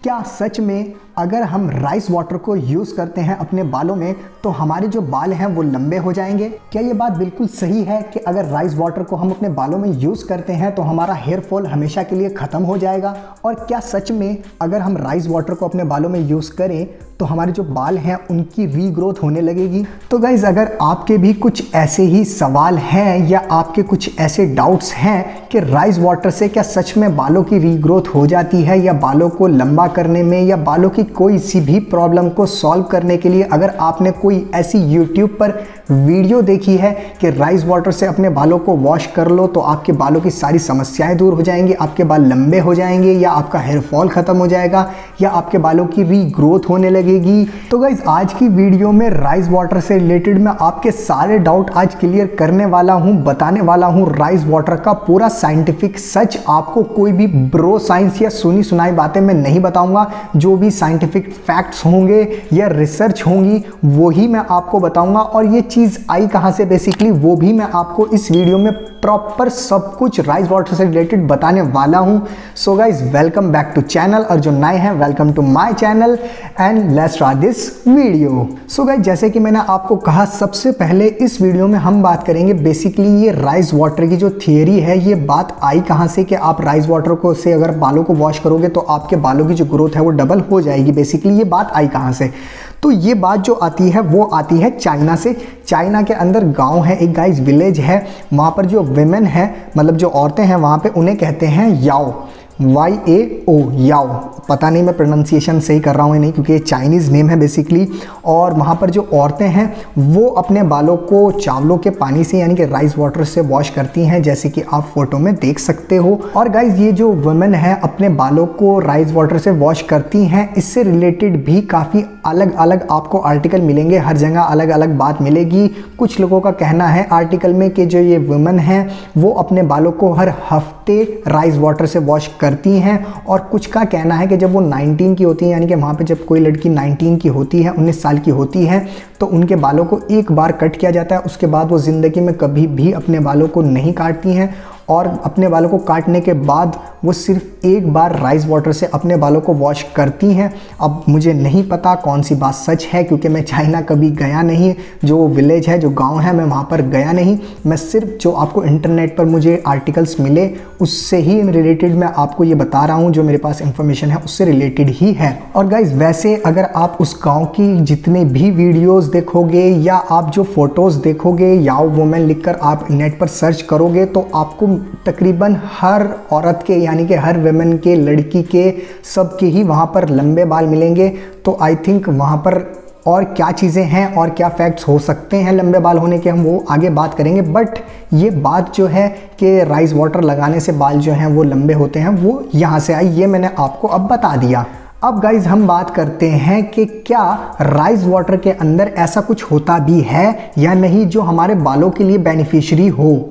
क्या सच में अगर हम राइस वाटर को यूज़ करते हैं अपने बालों में तो हमारे जो बाल हैं वो लंबे हो जाएंगे? क्या ये बात बिल्कुल सही है कि अगर राइस वाटर को हम अपने बालों में यूज़ करते हैं तो हमारा हेयर फॉल हमेशा के लिए ख़त्म हो जाएगा? और क्या सच में अगर हम राइस वाटर को अपने बालों में यूज़ करें तो हमारे जो बाल हैं उनकी रीग्रोथ होने लगेगी? तो गाइज़, अगर आपके भी कुछ ऐसे ही सवाल हैं या आपके कुछ ऐसे डाउट्स हैं कि राइस वाटर से क्या सच में बालों की रीग्रोथ हो जाती है, या बालों को लंबा करने में, या बालों की कोई सी भी प्रॉब्लम को सॉल्व करने के लिए अगर आपने कोई ऐसी यूट्यूब पर वीडियो देखी है कि राइस वाटर से अपने बालों को वॉश कर लो तो आपके बालों की सारी समस्याएं दूर हो जाएंगी, आपके बाल लंबे हो जाएंगे, या आपका हेयर फॉल खत्म हो जाएगा, या आपके बालों की रीग्रोथ होने लगेगी, तो गाइज आज की वीडियो में राइस वाटर से रिलेटेड मैं आपके सारे डाउट आज क्लियर करने वाला हूं, बताने वाला हूं राइस वाटर का पूरा साइंटिफिक सच। आपको कोई भी ब्रो साइंस या सुनी सुनाई बातें मैं नहीं बताऊंगा, जो भी साइंटिफिक फैक्ट्स होंगे या रिसर्च होंगी वो ही मैं आपको बताऊंगा, और ये चीज़ आई कहाँ से बेसिकली वो भी मैं आपको इस वीडियो में प्रॉपर सब कुछ राइस वाटर से रिलेटेड बताने वाला हूं। So guys, welcome back to channel, और जो नए हैं welcome to my channel and let's start this video. So guys, जैसे कि मैंने आपको कहा, सबसे पहले इस वीडियो में हम बात करेंगे बेसिकली ये राइस वाटर की जो थियरी है, ये बात आई कहाँ से कि आप राइस वाटर को से अगर बालों को वॉश करोगे तो आपके बालों की जो ग्रोथ है वो डबल हो जाएगी। बेसिकली ये बात आई कहाँ से? तो ये बात जो आती है वो आती है चाइना से। चाइना के अंदर गांव है एक, गाइस विलेज है, वहाँ पर जो विमेन है, मतलब जो औरतें हैं वहाँ पे, उन्हें कहते हैं याओ, YAO, याओ। पता नहीं मैं प्रोनाउंसिएशन सही कर रहा हूँ या नहीं, क्योंकि ये चाइनीज़ नेम है बेसिकली। और वहाँ पर जो औरतें हैं वो अपने बालों को चावलों के पानी से यानी कि राइस वाटर से वॉश करती हैं, जैसे कि आप फोटो में देख सकते हो। और गाइज, ये जो वुमेन है अपने बालों को राइस वाटर से वॉश करती हैं, इससे रिलेटेड भी काफ़ी अलग अलग आपको आर्टिकल मिलेंगे, हर जगह अलग अलग बात मिलेगी। कुछ लोगों का कहना है आर्टिकल में कि जो ये वुमेन है वो अपने बालों को हर हफ्ते राइस वाटर से वॉश करती हैं, और कुछ का कहना है कि जब वो 19 की होती है, यानी कि वहाँ पे जब कोई लड़की 19 की होती है, 19 साल की होती है, तो उनके बालों को एक बार कट किया जाता है, उसके बाद वो ज़िंदगी में कभी भी अपने बालों को नहीं काटती हैं। और अपने बालों को काटने के बाद वो सिर्फ एक बार राइस वाटर से अपने बालों को वॉश करती हैं। अब मुझे नहीं पता कौन सी बात सच है, क्योंकि मैं चाइना कभी गया नहीं, जो विलेज है, जो गांव है, मैं वहाँ पर गया नहीं। मैं सिर्फ जो आपको इंटरनेट पर मुझे आर्टिकल्स मिले उससे ही रिलेटेड मैं आपको ये बता रहा हूँ, जो मेरे पास इंफॉर्मेशन है उससे रिलेटेड ही है। और गाइज, वैसे अगर आप उस गाँव की जितने भी वीडियोज़ देखोगे या आप जो फोटोज़ देखोगे, याओ वुमेन लिखकर आप नेट पर सर्च करोगे, तो आपको तकरीबन हर औरत के यानी कि हर वुमेन के, लड़की के, सबके ही वहाँ पर लंबे बाल मिलेंगे। तो आई थिंक वहाँ पर और क्या चीज़ें हैं और क्या फैक्ट्स हो सकते हैं लंबे बाल होने के, हम वो आगे बात करेंगे। बट ये बात जो है कि राइस वाटर लगाने से बाल जो हैं वो लंबे होते हैं, वो यहाँ से आई, ये मैंने आपको अब बता दिया। अब गाइज, हम बात करते हैं कि क्या राइस वाटर के अंदर ऐसा कुछ होता भी है या नहीं जो हमारे बालों के लिए बेनिफिशियरी हो।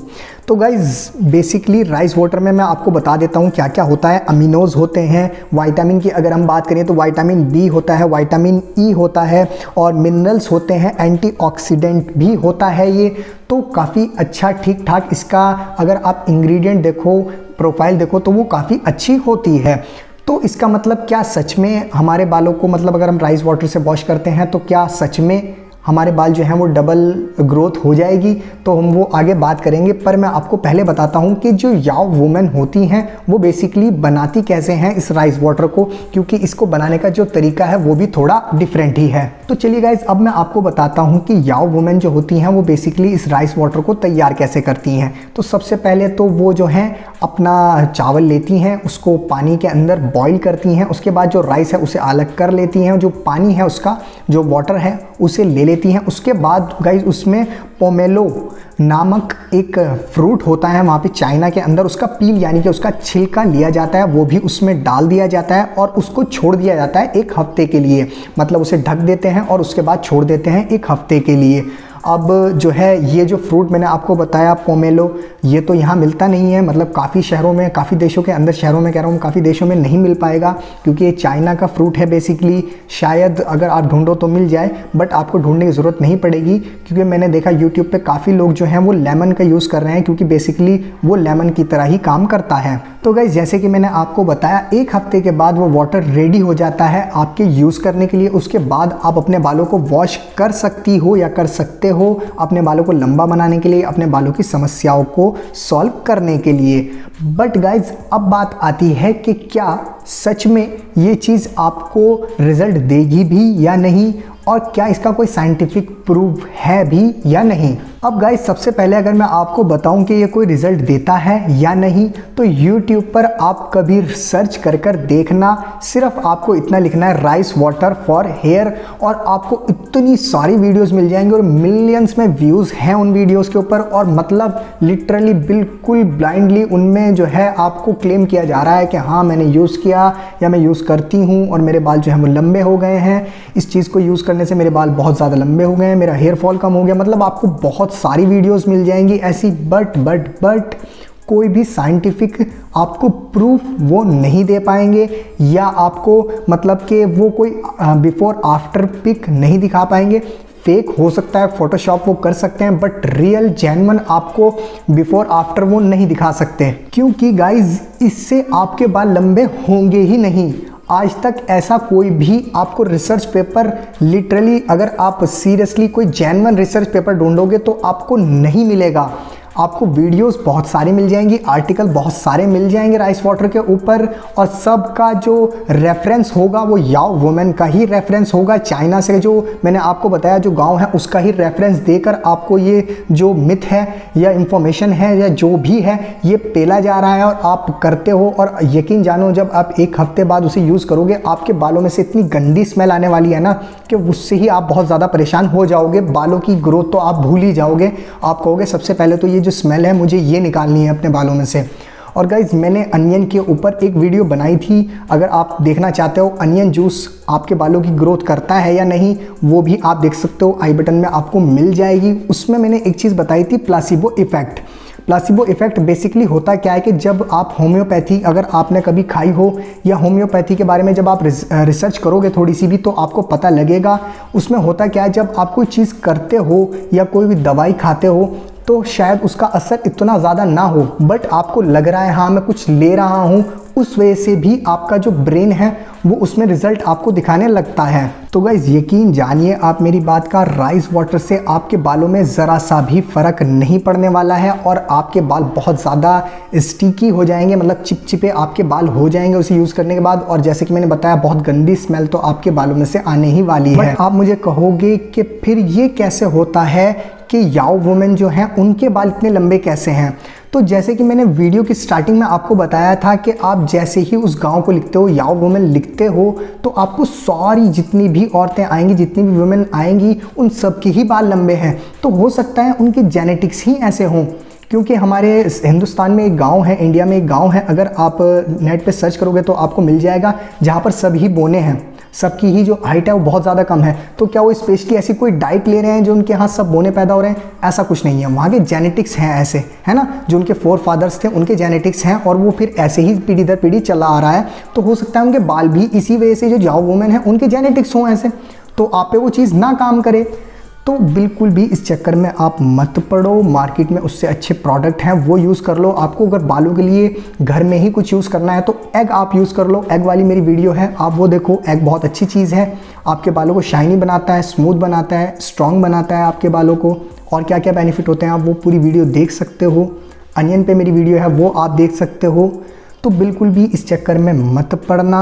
तो गाइज, बेसिकली राइस वाटर में मैं आपको बता देता हूँ क्या क्या होता है। अमीनोज होते हैं, विटामिन की अगर हम बात करें तो विटामिन बी होता है, विटामिन ई होता है, और मिनरल्स होते हैं, एंटीऑक्सीडेंट भी होता है ये। तो काफ़ी अच्छा ठीक ठाक इसका अगर आप इंग्रेडिएंट देखो, प्रोफाइल देखो, तो वो काफ़ी अच्छी होती है। तो इसका मतलब क्या सच में हमारे बालों को, मतलब अगर हम राइस वाटर से वॉश करते हैं तो क्या सच में हमारे बाल जो हैं वो डबल ग्रोथ हो जाएगी? तो हम वो आगे बात करेंगे, पर मैं आपको पहले बताता हूँ कि जो याओ वुमेन होती हैं वो बेसिकली बनाती कैसे हैं इस राइस वाटर को, क्योंकि इसको बनाने का जो तरीका है वो भी थोड़ा डिफरेंट ही है। तो चलिए गाइज, अब मैं आपको बताता हूँ कि याओ वुमेन जो होती हैं वो बेसिकली इस राइस वाटर को तैयार कैसे करती हैं। तो सबसे पहले तो वो जो हैं अपना चावल लेती हैं, उसको पानी के अंदर बॉईल करती हैं, उसके बाद जो राइस है उसे अलग कर लेती हैं, जो पानी है उसका जो वाटर है उसे ले लेती हैं। उसके बाद गाइज उसमें पोमेलो नामक एक फ्रूट होता है वहाँ पे चाइना के अंदर, उसका पील यानी कि उसका छिलका लिया जाता है, वो भी उसमें डाल दिया जाता है और उसको छोड़ दिया जाता है एक हफ्ते के लिए। मतलब उसे ढक देते हैं और उसके बाद छोड़ देते हैं एक हफ्ते के लिए। अब जो है ये जो फ्रूट मैंने आपको बताया पोमेलो, ये तो यहाँ मिलता नहीं है, मतलब काफ़ी शहरों में, काफ़ी देशों के अंदर, शहरों में कह रहा हूँ, काफ़ी देशों में नहीं मिल पाएगा क्योंकि ये चाइना का फ्रूट है बेसिकली। शायद अगर आप ढूंढो तो मिल जाए, बट आपको ढूंढने की ज़रूरत नहीं पड़ेगी क्योंकि मैंने देखा यूट्यूब पे काफ़ी लोग जो हैं वो लेमन का यूज़ कर रहे हैं क्योंकि बेसिकली वो लेमन की तरह ही काम करता है। तो गाइस जैसे कि मैंने आपको बताया, 1 हफ्ते के बाद वो वाटर रेडी हो जाता है आपके यूज़ करने के लिए। उसके बाद आप अपने बालों को वॉश कर सकती हो या कर सकते हो अपने बालों को लंबा बनाने के लिए, अपने बालों की समस्याओं को सॉल्व करने के लिए। बट गाइज अब बात आती है कि क्या सच में ये चीज़ आपको रिजल्ट देगी भी या नहीं, और क्या इसका कोई साइंटिफिक प्रूफ है भी या नहीं। अब गाइस सबसे पहले अगर मैं आपको बताऊं कि ये कोई रिजल्ट देता है या नहीं, तो YouTube पर आप कभी सर्च कर देखना, सिर्फ आपको इतना लिखना है राइस वाटर फॉर हेयर, और आपको इतनी सारी वीडियोस मिल जाएंगी और मिलियंस में व्यूज़ हैं उन वीडियोस के ऊपर। और मतलब लिटरली बिल्कुल ब्लाइंडली उनमें जो है आपको क्लेम किया जा रहा है कि हाँ मैंने यूज़ किया या मैं यूज़ करती हूँ और मेरे बाल जो हैं वो लंबे हो गए हैं, इस चीज़ को यूज़ करने से मेरे बाल बहुत ज़्यादा लंबे हो गए हैं, मेरा हेयर फॉल कम हो गया। मतलब आपको बहुत सारी वीडियोस मिल जाएंगी ऐसी, बट कोई भी साइंटिफिक आपको प्रूफ वो नहीं दे पाएंगे, या आपको मतलब कि वो कोई बिफोर आफ्टर पिक नहीं दिखा पाएंगे। फेक हो सकता है, फोटोशॉप वो कर सकते हैं, बट रियल जेन्युइन आपको बिफोर आफ्टर वो नहीं दिखा सकते, क्योंकि गाइज इससे आपके बाल लंबे होंगे ही नहीं। आज तक ऐसा कोई भी आपको रिसर्च पेपर, लिटरली अगर आप सीरियसली कोई जेन्युइन रिसर्च पेपर ढूंढोगे तो आपको नहीं मिलेगा। आपको वीडियोस बहुत सारी मिल जाएंगी, आर्टिकल बहुत सारे मिल जाएंगे राइस वाटर के ऊपर, और सबका जो रेफरेंस होगा वो याओ वुमेन का ही रेफरेंस होगा। चाइना से जो मैंने आपको बताया जो गांव है उसका ही रेफरेंस देकर आपको ये जो मिथ है या इंफॉर्मेशन है या जो भी है ये पेला जा रहा है, और आप करते हो। और यकीन जानो जब आप 1 हफ्ते बाद उसे यूज़ करोगे, आपके बालों में से इतनी गंदी स्मेल आने वाली है ना कि उससे ही आप बहुत ज़्यादा परेशान हो जाओगे। बालों की ग्रोथ तो आप भूल ही जाओगे। आप कहोगे सबसे पहले तो ये जो स्मेल है मुझे ये निकालनी है अपने बालों में से। और गाइज मैंने अनियन के ऊपर एक वीडियो बनाई थी, अगर आप देखना चाहते हो अनियन जूस आपके बालों की ग्रोथ करता है या नहीं, वो भी आप देख सकते हो, आई बटन में आपको मिल जाएगी। उसमें मैंने एक चीज़ बताई थी, placebo effect. Placebo effect basically होता क्या है कि जब आप होम्योपैथी अगर आपने कभी खाई हो या होम्योपैथी के बारे में जब आप रिसर्च करोगे थोड़ी सी भी, तो आपको पता लगेगा उसमें होता क्या है। जब आप कोई चीज़ करते हो या कोई भी दवाई खाते हो तो शायद उसका असर इतना ज़्यादा ना हो, बट आपको लग रहा है हाँ मैं कुछ ले रहा हूँ, उस वजह से भी आपका जो ब्रेन है वो उसमें रिजल्ट आपको दिखाने लगता है। तो गाइज यकीन जानिए आप मेरी बात का, राइस वाटर से आपके बालों में ज़रा सा भी फ़र्क नहीं पड़ने वाला है और आपके बाल बहुत ज़्यादा स्टिकी हो जाएंगे, मतलब चिपचिपे आपके बाल हो जाएंगे उसे यूज़ करने के बाद। और जैसे कि मैंने बताया बहुत गंदी स्मेल तो आपके बालों में से आने ही वाली है। आप मुझे कहोगे कि फिर ये कैसे होता है कि याओ वुमेन जो हैं उनके बाल इतने लंबे कैसे हैं। तो जैसे कि मैंने वीडियो की स्टार्टिंग में आपको बताया था कि आप जैसे ही उस गांव को लिखते हो, याओ वुमेन लिखते हो, तो आपको सारी जितनी भी औरतें आएंगी, जितनी भी वुमेन आएंगी, उन सब के ही बाल लंबे हैं। तो हो सकता है उनके जेनेटिक्स ही ऐसे हों, क्योंकि हमारे हिंदुस्तान में एक गांव है, इंडिया में एक गांव है, अगर आप नेट पे सर्च करोगे तो आपको मिल जाएगा, जहाँ पर सभी बोने हैं, सबकी ही जो हाइट है वो बहुत ज़्यादा कम है। तो क्या वो स्पेशली ऐसी कोई डाइट ले रहे हैं जो उनके यहाँ सब बोने पैदा हो रहे हैं? ऐसा कुछ नहीं है। वहाँ के जेनेटिक्स हैं ऐसे, है ना, जो उनके फोरफादर्स थे उनके जेनेटिक्स हैं और वो फिर ऐसे ही पीढ़ी दर पीढ़ी चला आ रहा है। तो हो सकता है उनके बाल भी इसी वजह से, जो याओ वुमेन है उनके जेनेटिक्स हों ऐसे, तो आप पे वो चीज़ ना काम करे। तो बिल्कुल भी इस चक्कर में आप मत पड़ो। मार्केट में उससे अच्छे प्रोडक्ट हैं वो यूज़ कर लो। आपको अगर बालों के लिए घर में ही कुछ यूज़ करना है तो एग आप यूज़ कर लो। एग वाली मेरी वीडियो है, आप वो देखो। एग बहुत अच्छी चीज़ है, आपके बालों को शाइनी बनाता है, स्मूथ बनाता है, स्ट्रॉन्ग बनाता है आपके बालों को, और क्या क्या बेनिफिट होते हैं आप वो पूरी वीडियो देख सकते हो। अनियन पे मेरी वीडियो है वो आप देख सकते हो। तो बिल्कुल भी इस चक्कर में मत पड़ना।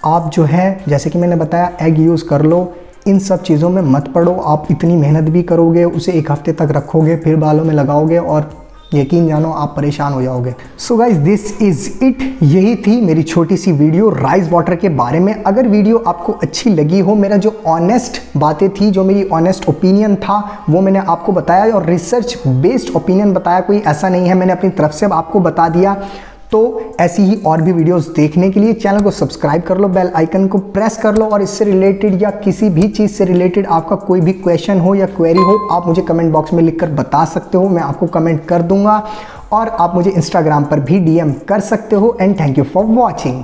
आप जो है जैसे कि मैंने बताया एग यूज़ कर लो, इन सब चीज़ों में मत पड़ो। आप इतनी मेहनत भी करोगे, उसे 1 हफ्ते तक रखोगे, फिर बालों में लगाओगे और यकीन जानो आप परेशान हो जाओगे। So guys this is it. यही थी मेरी छोटी सी वीडियो राइस वाटर के बारे में। अगर वीडियो आपको अच्छी लगी हो, मेरा जो ऑनेस्ट बातें थी, जो मेरी ऑनेस्ट ओपिनियन था वो मैंने आपको बताया, और रिसर्च बेस्ड ओपिनियन बताया, कोई ऐसा नहीं है मैंने अपनी तरफ से आपको बता दिया। तो ऐसी ही और भी वीडियोस देखने के लिए चैनल को सब्सक्राइब कर लो, बेल आइकन को प्रेस कर लो, और इससे रिलेटेड या किसी भी चीज़ से रिलेटेड आपका कोई भी क्वेश्चन हो या क्वेरी हो, आप मुझे कमेंट बॉक्स में लिखकर बता सकते हो, मैं आपको कमेंट कर दूंगा। और आप मुझे इंस्टाग्राम पर भी DM कर सकते हो। And thank you for watching.